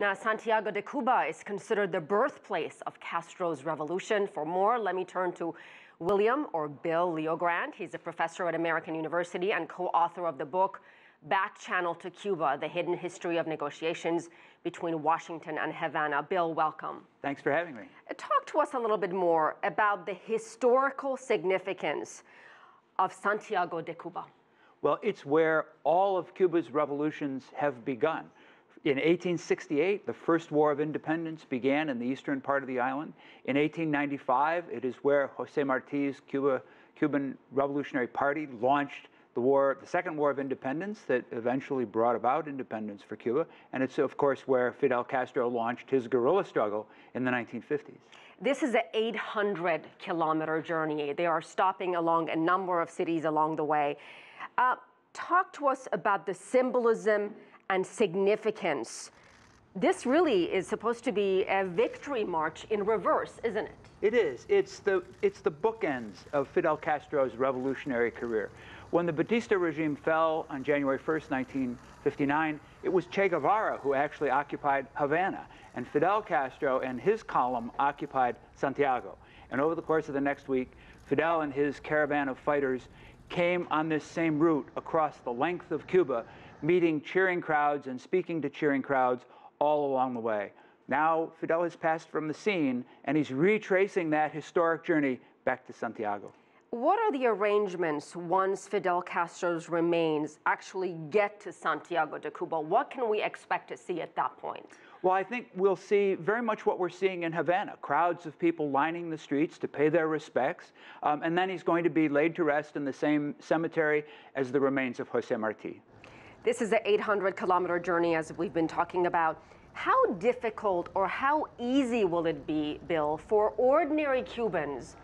Now, Santiago de Cuba is considered the birthplace of Castro's revolution. For more, let me turn to William, or Bill LeoGrande. He's a professor at American University and co-author of the book, Back Channel to Cuba, The Hidden History of Negotiations between Washington and Havana. Bill, welcome. Thanks for having me. Talk to us a little bit more about the historical significance of Santiago de Cuba. Well, it's where all of Cuba's revolutions have begun. In 1868, the first War of Independence began in the eastern part of the island. In 1895, it is where José Martí's Cuban Revolutionary Party launched the Second War of Independence that eventually brought about independence for Cuba. And it's, of course, where Fidel Castro launched his guerrilla struggle in the 1950s. This is an 800-kilometer journey. They are stopping along a number of cities along the way. Talk to us about the symbolism and significance. This really is supposed to be a victory march in reverse, isn't it? It is. It's the bookends of Fidel Castro's revolutionary career. When the Batista regime fell on January 1st, 1959, it was Che Guevara who actually occupied Havana, and Fidel Castro and his column occupied Santiago. And over the course of the next week, Fidel and his caravan of fighters came on this same route across the length of Cuba, meeting cheering crowds and speaking to cheering crowds all along the way. Now, Fidel has passed from the scene, and he's retracing that historic journey back to Santiago. What are the arrangements once Fidel Castro's remains actually get to Santiago de Cuba? What can we expect to see at that point? Well, I think we'll see very much what we're seeing in Havana, crowds of people lining the streets to pay their respects, and then he's going to be laid to rest in the same cemetery as the remains of José Martí. This is an 800-kilometer journey, as we've been talking about. How difficult or how easy will it be, Bill, for ordinary Cubans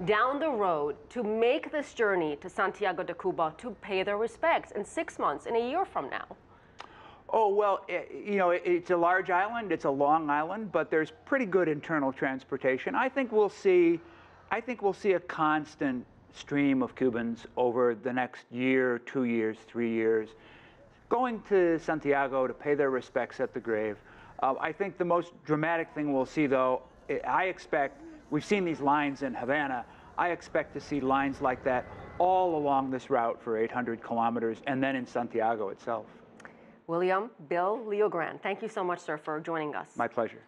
down the road to make this journey to Santiago de Cuba to pay their respects in 6 months, in a year from now? Oh, well, it's a large island, it's a long island, but there's pretty good internal transportation. I think we'll see a constant stream of Cubans over the next year, 2 years, 3 years, going to Santiago to pay their respects at the grave. I think the most dramatic thing we'll see, though, we've seen these lines in Havana. I expect to see lines like that all along this route for 800 kilometers and then in Santiago itself. William, Bill LeoGrande, thank you so much, sir, for joining us. My pleasure.